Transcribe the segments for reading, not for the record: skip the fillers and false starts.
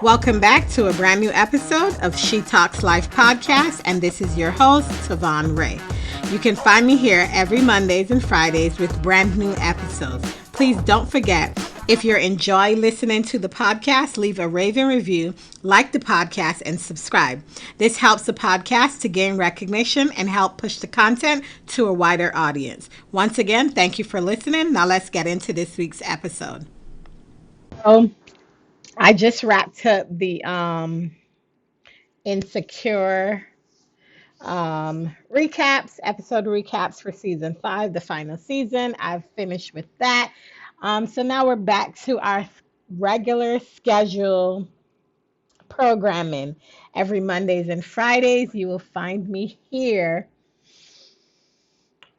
Welcome back to a brand new episode of She Talks Life podcast, and this is your host, Tavon Ray. You can find me here every Mondays and Fridays with brand new episodes. Please don't forget, if you enjoy listening to the podcast, leave a raving review, like the podcast, and subscribe. This helps the podcast to gain recognition and help push the content to a wider audience. Once again, thank you for listening. Now let's get into this week's episode. I just wrapped up the Insecure episode recaps for season 5, the final season. I've finished with that. So now we're back to our regular schedule programming. Every Mondays and Fridays, you will find me here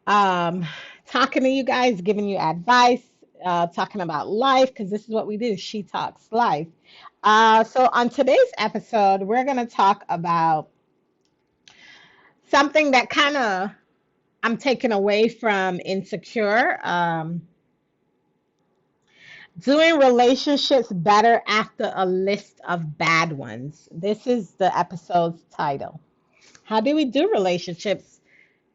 talking to you guys, giving you advice, talking about life, because this is what we do. She Talks Life. So on today's episode, we're going to talk about something that kind of I'm taking away from Insecure. Doing relationships better after a list of bad ones. This is the episode's title. How do we do relationships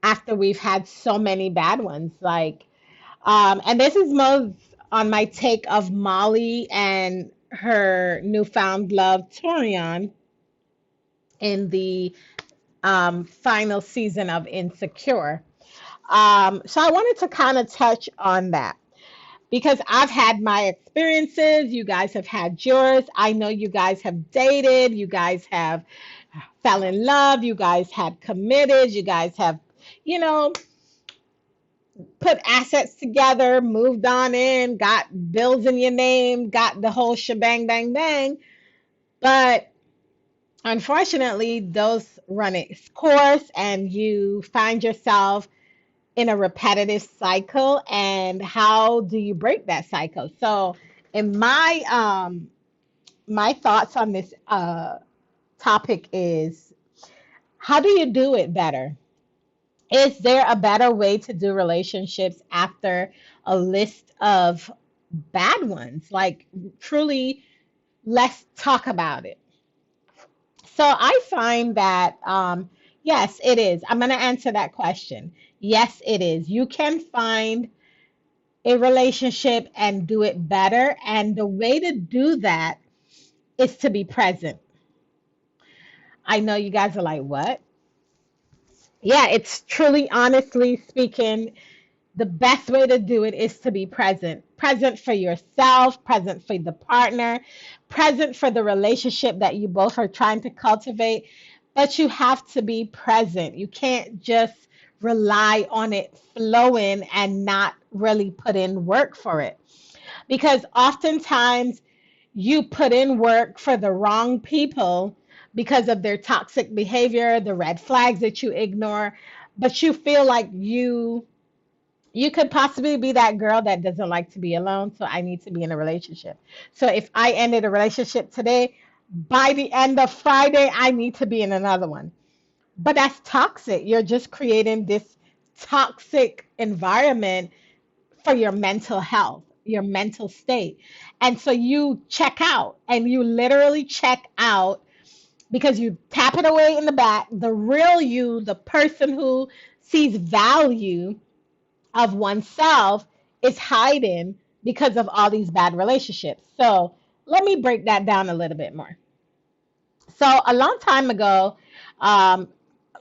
after we've had so many bad ones? And this is most on my take of Molly and her newfound love, Torian, in the final season of Insecure. So I wanted to kind of touch on that because I've had my experiences. You guys have had yours. I know you guys have dated. You guys have fell in love. You guys had committed. You guys have, you know, put assets together, moved on in, got bills in your name, got the whole shebang, bang, bang. But unfortunately, those run its course and you find yourself in a repetitive cycle. And how do you break that cycle? So in my thoughts on this topic is, how do you do it better? Is there a better way to do relationships after a list of bad ones? Like, truly, let's talk about it. So I find that, yes, it is. I'm going to answer that question. Yes, it is. You can find a relationship and do it better. And the way to do that is to be present. I know you guys are like, what? Yeah, it's truly, honestly speaking, the best way to do it is to be present. Present for yourself, present for the partner, present for the relationship that you both are trying to cultivate. But you have to be present. You can't just rely on it flowing and not really put in work for it. Because oftentimes you put in work for the wrong people because of their toxic behavior, the red flags that you ignore, but you feel like you could possibly be that girl that doesn't like to be alone, so I need to be in a relationship. So if I ended a relationship today, by the end of Friday, I need to be in another one. But that's toxic. You're just creating this toxic environment for your mental health, your mental state. And so you check out and you literally check out because you tap it away in the back. The real you, the person who sees value of oneself, is hiding because of all these bad relationships. So let me break that down a little bit more. So a long time ago, um,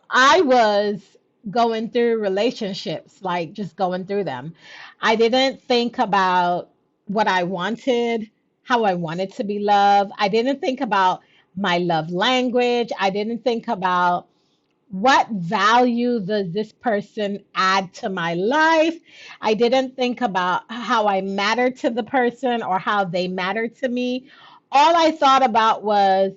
I was going through relationships, like just going through them. I didn't think about what I wanted, how I wanted to be loved. I didn't think about my love language. I didn't think about what value does this person add to my life. I didn't think about how I matter to the person or how they matter to me. All I thought about was,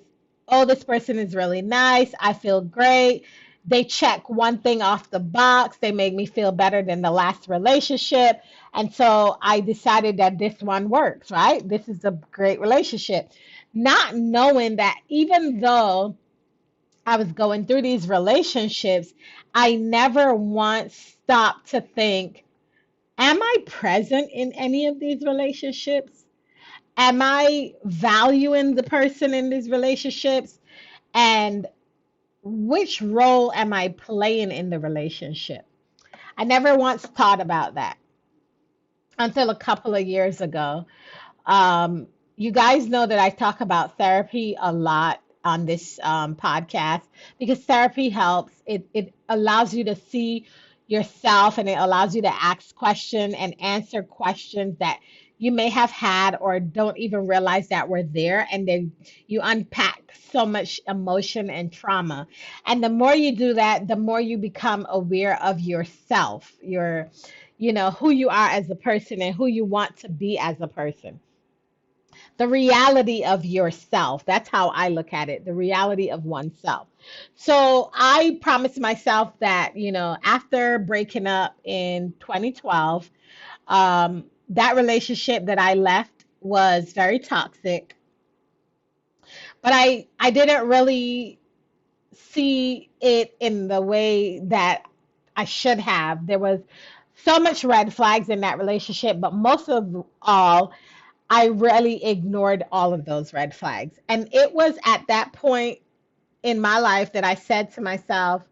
oh, this person is really nice. I feel great. They check one thing off the box. They make me feel better than the last relationship. And so I decided that this one works, right? This is a great relationship. Not knowing that even though I was going through these relationships, I never once stopped to think, am I present in any of these relationships? Am I valuing the person in these relationships? And which role am I playing in the relationship? I never once thought about that until a couple of years ago. Um, you guys know that I talk about therapy a lot on this podcast because therapy helps. It allows you to see yourself, and it allows you to ask questions and answer questions that you may have had or don't even realize that were there. And then you unpack so much emotion and trauma. And the more you do that, the more you become aware of yourself, who you are as a person and who you want to be as a person, the reality of yourself. That's how I look at it, the reality of oneself. So I promised myself that, after breaking up in 2012, that relationship that I left was very toxic, but I didn't really see it in the way that I should have. There was so much red flags in that relationship, but most of all, I really ignored all of those red flags. And it was at that point in my life that I said to myself,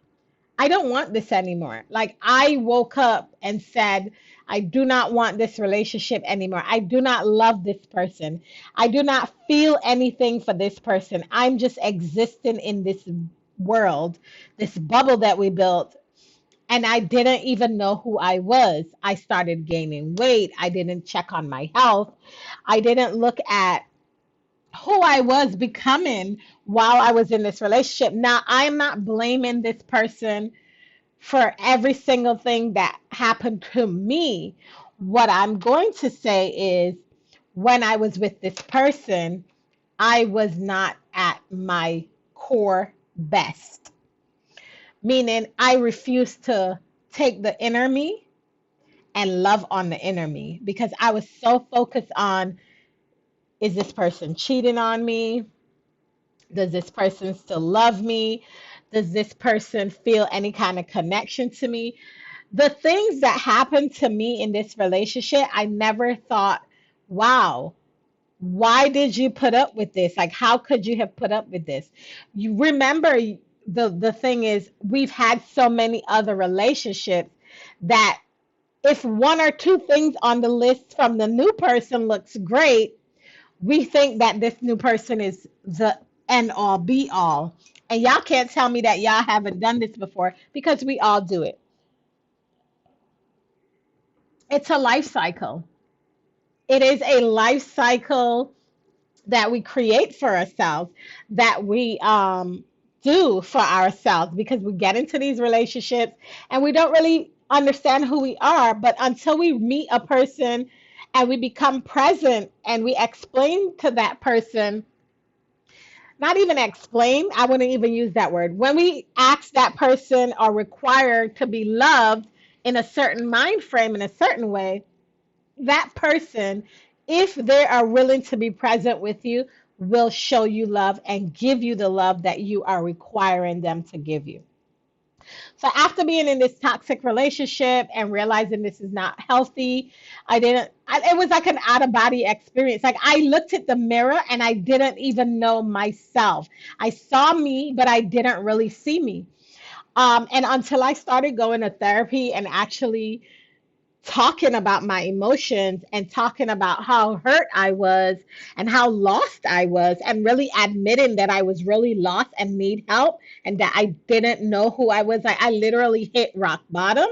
I don't want this anymore. Like, I woke up and said, I do not want this relationship anymore. I do not love this person. I do not feel anything for this person. I'm just existing in this world, this bubble that we built. And I didn't even know who I was. I started gaining weight. I didn't check on my health. I didn't look at who I was becoming while I was in this relationship. Now, I'm not blaming this person for every single thing that happened to me. What I'm going to say is, when I was with this person, I was not at my core best, meaning I refused to take the inner me and love on the inner me because I was so focused on, is this person cheating on me? Does this person still love me? Does this person feel any kind of connection to me? The things that happened to me in this relationship, I never thought, wow, why did you put up with this? Like, how could you have put up with this? You remember, the thing is, we've had so many other relationships that if one or two things on the list from the new person looks great, we think that this new person is the end all be all. And y'all can't tell me that y'all haven't done this before, because we all do it. It's a life cycle. It is a life cycle that we create for ourselves, that we do for ourselves, because we get into these relationships and we don't really understand who we are. But until we meet a person and we become present and we explain to that person, not even explain, I wouldn't even use that word. When we ask that person or require to be loved in a certain mind frame, in a certain way, that person, if they are willing to be present with you, will show you love and give you the love that you are requiring them to give you. So after being in this toxic relationship and realizing this is not healthy, it was like an out of body experience. Like, I looked at the mirror and I didn't even know myself. I saw me, but I didn't really see me. And until I started going to therapy and actually talking about my emotions and talking about how hurt I was and how lost I was, and really admitting that I was really lost and need help and that I didn't know who I was. Like, I literally hit rock bottom,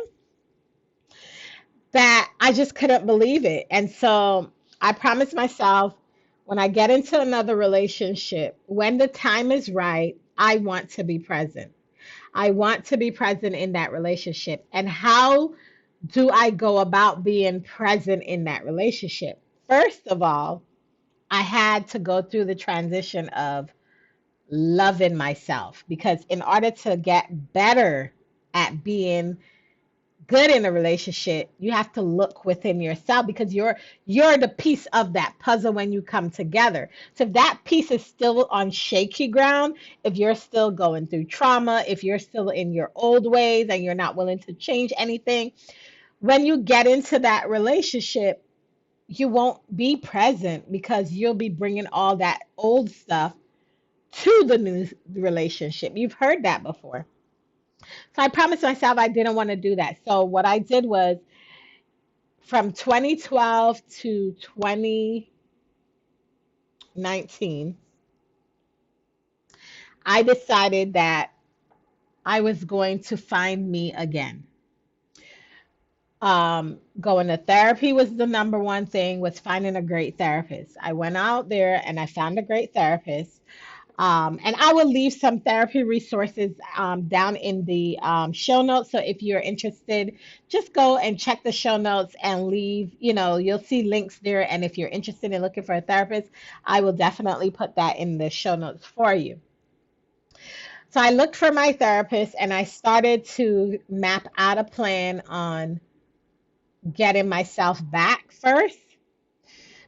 that I just couldn't believe it. And so I promised myself, when I get into another relationship, when the time is right, I want to be present. I want to be present in that relationship. And how do I go about being present in that relationship? First of all, I had to go through the transition of loving myself, because in order to get better at being good in a relationship, you have to look within yourself, because you're the piece of that puzzle when you come together. So if that piece is still on shaky ground, if you're still going through trauma, if you're still in your old ways and you're not willing to change anything, when you get into that relationship, you won't be present because you'll be bringing all that old stuff to the new relationship. You've heard that before. So I promised myself I didn't want to do that. So what I did was from 2012 to 2019, I decided that I was going to find me again. Going to therapy was the number one thing, was finding a great therapist. I went out there and I found a great therapist. And I will leave some therapy resources down in the show notes. So if you're interested, just go and check the show notes and leave, you'll see links there. And if you're interested in looking for a therapist, I will definitely put that in the show notes for you. So I looked for my therapist and I started to map out a plan on getting myself back first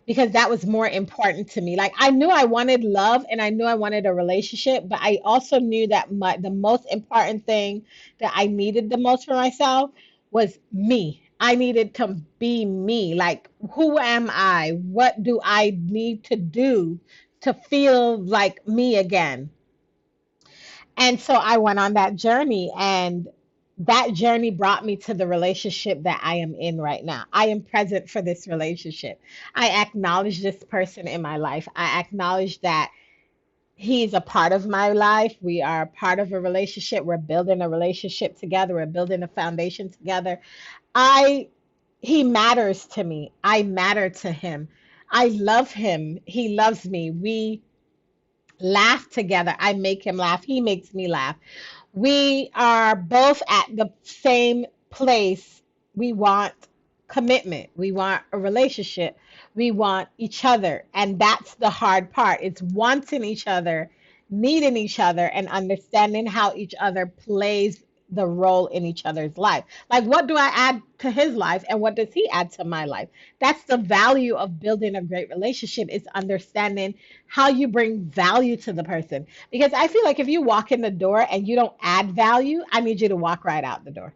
because that was more important to me. Like I knew I wanted love and I knew I wanted a relationship, but I also knew that the most important thing that I needed the most for myself was me. I needed to be me. Like who am I? What do I need to do to feel like me again? And so I went on that journey, and that journey brought me to the relationship that I am in right now. I am present for this relationship. I acknowledge this person in my life. I acknowledge that he's a part of my life. We are part of a relationship. We're building a relationship together. We're building a foundation together. I He matters to me. I matter to him. I love him. He loves me. We laugh together. I make him laugh. He makes me laugh. We are both at the same place. We want commitment. We want a relationship. We want each other. And that's the hard part. It's wanting each other, needing each other, and understanding how each other plays the role in each other's life. Like, what do I add to his life and what does he add to my life? That's the value of building a great relationship, is understanding how you bring value to the person. Because I feel like if you walk in the door and you don't add value, I need you to walk right out the door.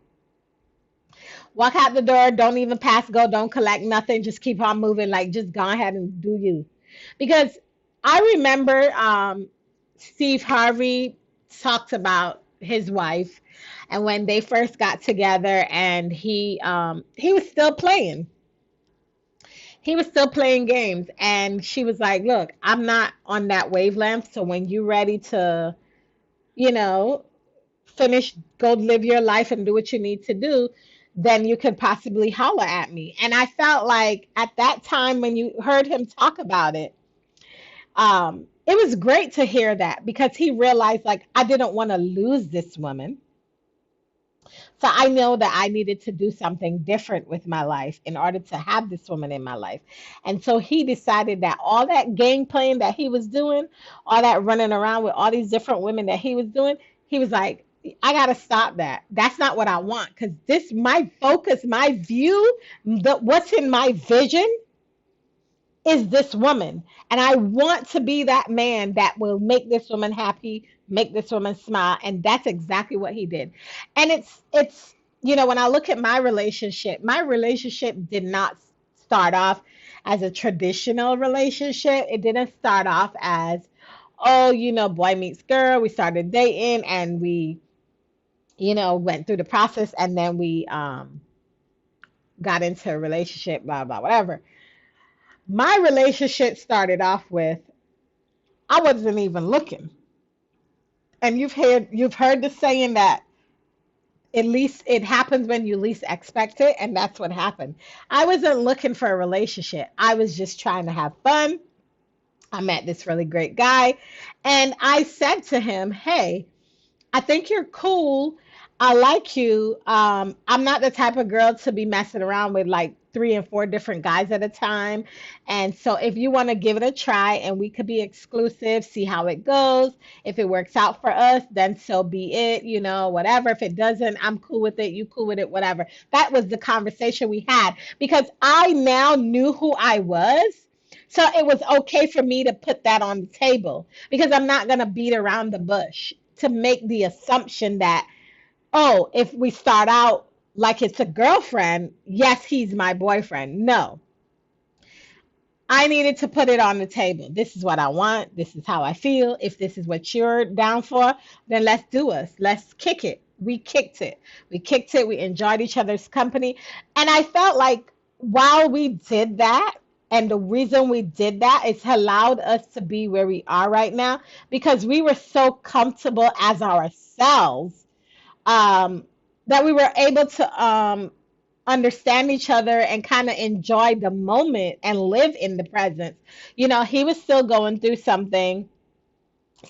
Walk out the door, don't even pass go, don't collect nothing, just keep on moving. Like, just go ahead and do you. Because I remember Steve Harvey talked about his wife and when they first got together, and he was still playing. He was still playing games, and she was like, "Look, I'm not on that wavelength. So when you're ready to, you know, finish, go live your life and do what you need to do, then you could possibly holler at me." And I felt like at that time when you heard him talk about it, it was great to hear that because he realized like I didn't want to lose this woman. So I know that I needed to do something different with my life in order to have this woman in my life. And so he decided that all that game playing that he was doing, all that running around with all these different women that he was doing, he was like, I gotta stop that. That's not what I want. Because this, my focus, my view, what's in my vision is this woman. And I want to be that man that will make this woman happy, make this woman smile. And that's exactly what he did. And when I look at my relationship did not start off as a traditional relationship. It didn't start off as, oh, boy meets girl. We started dating and we, went through the process and then we got into a relationship, blah, blah, whatever. My relationship started off with I wasn't even looking. And you've heard the saying that at least it happens when you least expect it, and that's what happened. I wasn't looking for a relationship. I was just trying to have fun. I met this really great guy, and I said to him, "Hey, I think you're cool. I like you. I'm not the type of girl to be messing around with like three and four different guys at a time. And so if you want to give it a try and we could be exclusive, see how it goes. If it works out for us, then so be it, whatever. If it doesn't, I'm cool with it. You cool with it, whatever." That was the conversation we had because I now knew who I was. So it was okay for me to put that on the table because I'm not going to beat around the bush to make the assumption that, oh, if we start out like it's a girlfriend, yes, he's my boyfriend. No. I needed to put it on the table. This is what I want. This is how I feel. If this is what you're down for, then let's do us. Let's kick it. We kicked it. We kicked it. We enjoyed each other's company. And I felt like while we did that, and the reason we did that, it's allowed us to be where we are right now because we were so comfortable as ourselves, um, that we were able to understand each other and kind of enjoy the moment and live in the presence. He was still going through something,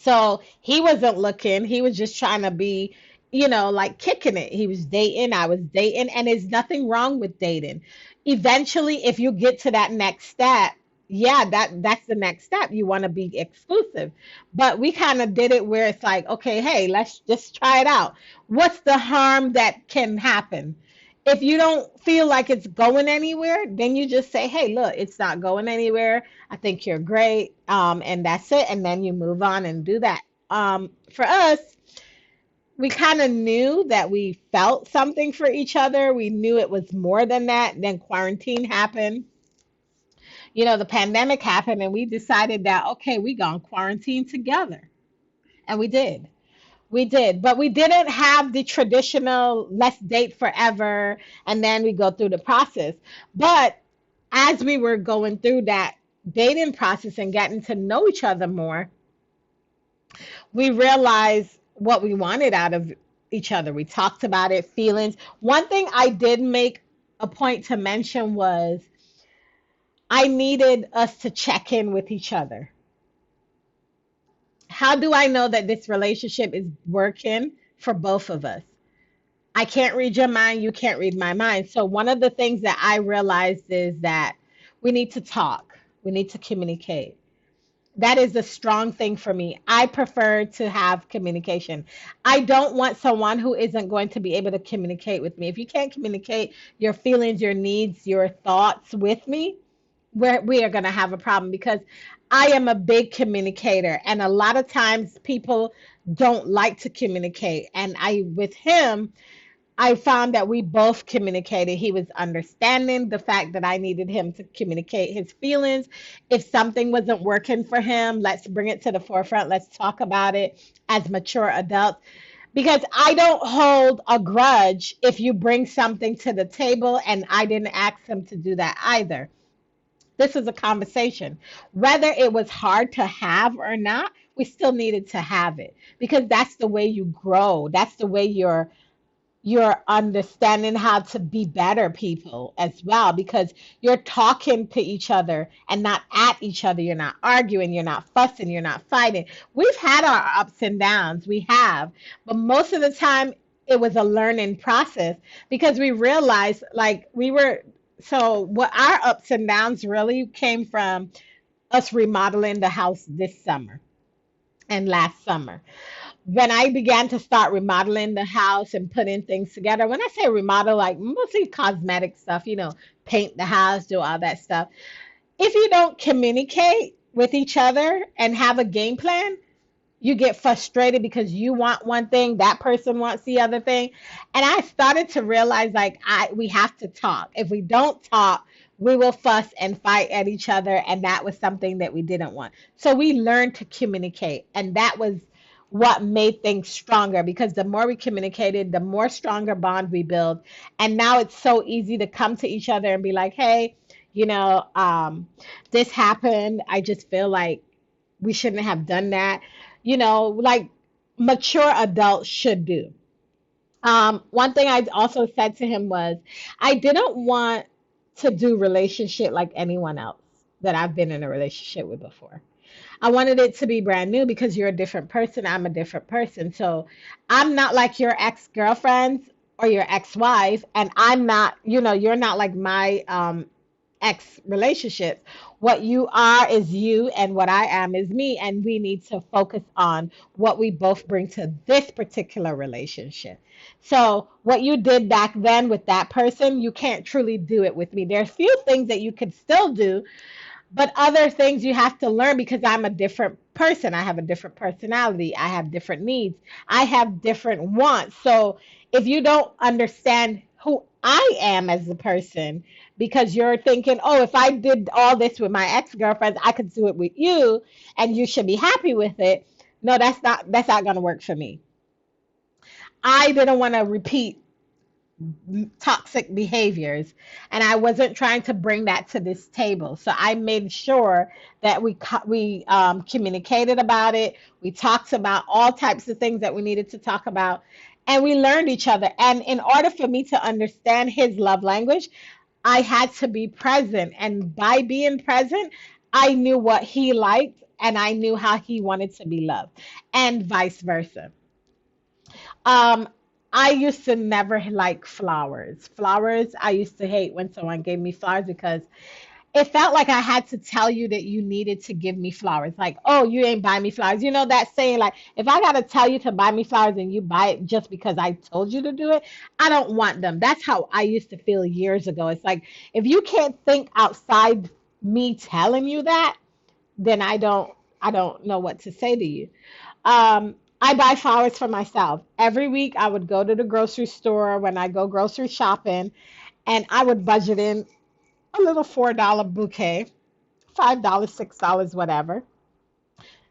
so he wasn't looking. He was just trying to be, like kicking it. He was dating, I was dating, and there's nothing wrong with dating. Eventually, if you get to that next step, yeah, that's the next step. You want to be exclusive. But we kind of did it where it's like, okay, hey, let's just try it out. What's the harm that can happen? If you don't feel like it's going anywhere, then you just say, hey, look, it's not going anywhere. I think you're great. And that's it. And then you move on and do that. For us, we kind of knew that we felt something for each other. We knew it was more than that. Then quarantine happened. The pandemic happened, and we decided that, okay, we gonna quarantine together. And we did. We did, but we didn't have the traditional let's date forever and then we go through the process. But as we were going through that dating process and getting to know each other more, we realized what we wanted out of each other. We talked about it, feelings. One thing I did make a point to mention was I needed us to check in with each other. How do I know that this relationship is working for both of us? I can't read your mind, you can't read my mind. So one of the things that I realized is that we need to talk. We need to communicate. That is a strong thing for me. I prefer to have communication. I don't want someone who isn't going to be able to communicate with me. If you can't communicate your feelings, your needs, your thoughts with me, we are going to have a problem because I am a big communicator, and a lot of times people don't like to communicate. And with him, I found that we both communicated. He was understanding the fact that I needed him to communicate his feelings. If something wasn't working for him, let's bring it to the forefront. Let's talk about it as mature adults. Because I don't hold a grudge if you bring something to the table and I didn't ask him to do that either. This is a conversation. Whether it was hard to have or not, we still needed to have it because that's the way you grow. That's the way you're understanding how to be better people as well because you're talking to each other and not at each other. You're not arguing, you're not fussing, you're not fighting. We've had our ups and downs, we have, but most of the time it was a learning process because we realized like we were. So what our ups and downs really came from us remodeling the house this summer and last summer when I began to start remodeling the house and putting things together. When I say remodel, like mostly cosmetic stuff, paint the house, do all that stuff. If you don't communicate with each other and have a game plan, you get frustrated because you want one thing, that person wants the other thing. And I started to realize like we have to talk. If we don't talk, we will fuss and fight at each other. And that was something that we didn't want. So we learned to communicate. And that was what made things stronger because the more we communicated, the more stronger bond we build. And now it's so easy to come to each other and be like, hey, you know, um, this happened. I just feel like we shouldn't have done that, like mature adults should do. One thing I also said to him was, I didn't want to do relationship like anyone else that I've been in a relationship with before. I wanted it to be brand new because you're a different person. I'm a different person. So I'm not like your ex-girlfriends or your ex-wife, and I'm not, you're not like my ex relationships. What you are is you, and what I am is me. And we need to focus on what we both bring to this particular relationship. So, what you did back then with that person, you can't truly do it with me. There's few things that you could still do, but other things you have to learn because I'm a different person. I have a different personality. I have different needs. I have different wants. So if you don't understand who I am as a person, because you're thinking, oh, if I did all this with my ex-girlfriends, I could do it with you and you should be happy with it. No, that's not going to work for me. I didn't want to repeat toxic behaviors, and I wasn't trying to bring that to this table. So I made sure that we communicated about it. We talked about all types of things that we needed to talk about, and we learned each other. And in order for me to understand his love language, I had to be present, and by being present, I knew what he liked and I knew how he wanted to be loved, and vice versa. Um, I used to never like flowers. Flowers, I used to hate when someone gave me flowers because it felt like I had to tell you that you needed to give me flowers. Like, oh, you ain't buy me flowers. You know that saying, like, if I gotta tell you to buy me flowers and you buy it just because I told you to do it, I don't want them. That's how I used to feel years ago. It's like if you can't think outside me telling you that, then I don't know what to say to you. I buy flowers for myself. Every week I would go to the grocery store when I go grocery shopping, and I would budget in a little $4 bouquet, $5, $6, whatever,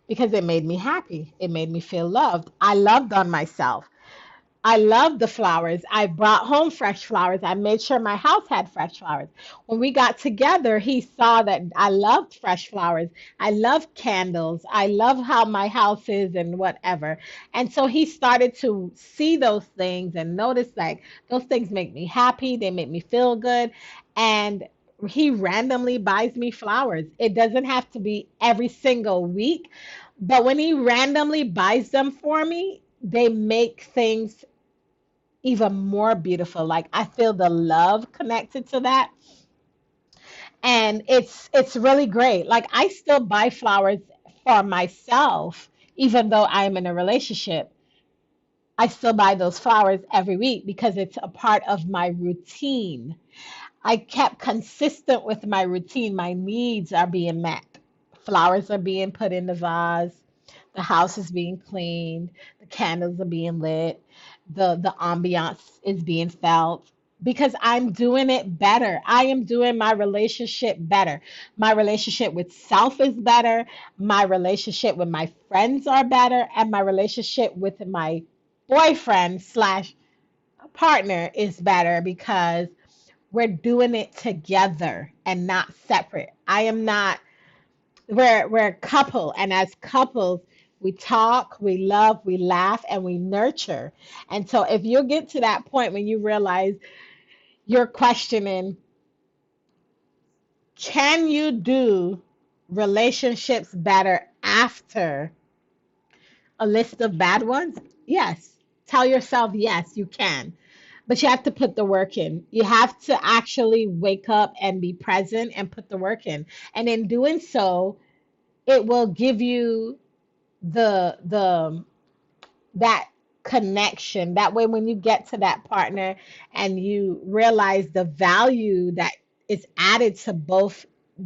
because it made me happy. It made me feel loved. I loved on myself. I love the flowers. I brought home fresh flowers. I made sure my house had fresh flowers. When we got together, he saw that I loved fresh flowers. I love candles. I love how my house is and whatever. And so he started to see those things and notice like those things make me happy. They make me feel good. And he randomly buys me flowers. It doesn't have to be every single week, but when he randomly buys them for me, they make things even more beautiful. Like I feel the love connected to that. And it's really great. Like I still buy flowers for myself, even though I'm in a relationship. I still buy those flowers every week because it's a part of my routine. I kept consistent with my routine. My needs are being met. Flowers are being put in the vase. The house is being cleaned. The candles are being lit. The ambiance is being felt because I'm doing it better. I am doing my relationship better. My relationship with self is better. My relationship with my friends are better, and my relationship with my boyfriend slash partner is better because we're doing it together and not separate. I am not, we're a couple, and as couples, we talk, we love, we laugh, and we nurture. And so if you get to that point when you realize you're questioning, can you do relationships better after a list of bad ones? Yes. Tell yourself, yes, you can. But you have to put the work in. You have to actually wake up and be present and put the work in. And in doing so, it will give you the that connection. That way, when you get to that partner and you realize the value that is added to both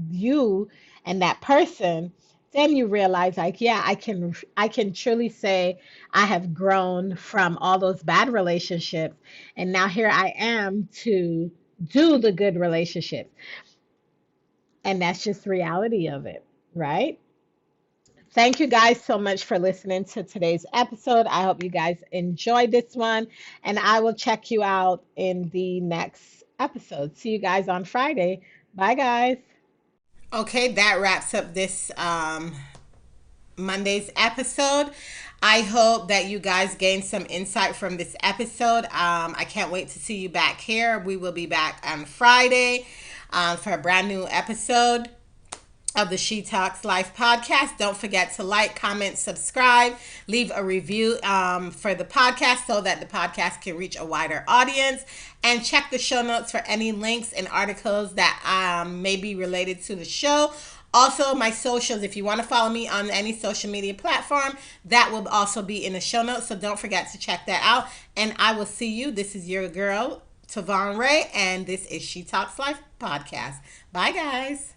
you and that person, then you realize like, yeah, I can truly say I have grown from all those bad relationships, and now here I am to do the good relationships. And that's just reality of it, right? Thank you guys so much for listening to today's episode. I hope you guys enjoyed this one, and I will check you out in the next episode. See you guys on Friday. Bye, guys. Okay, that wraps up this Monday's episode. I hope that you guys gained some insight from this episode. I can't wait to see you back here. We will be back on Friday for a brand new episode of the She Talks Life podcast. Don't forget to like, comment, subscribe, leave a review for the podcast so that the podcast can reach a wider audience. And check the show notes for any links and articles that may be related to the show. Also, my socials, if you want to follow me on any social media platform, that will also be in the show notes. So don't forget to check that out. And I will see you. This is your girl, Tavon Ray, and this is She Talks Life podcast. Bye, guys.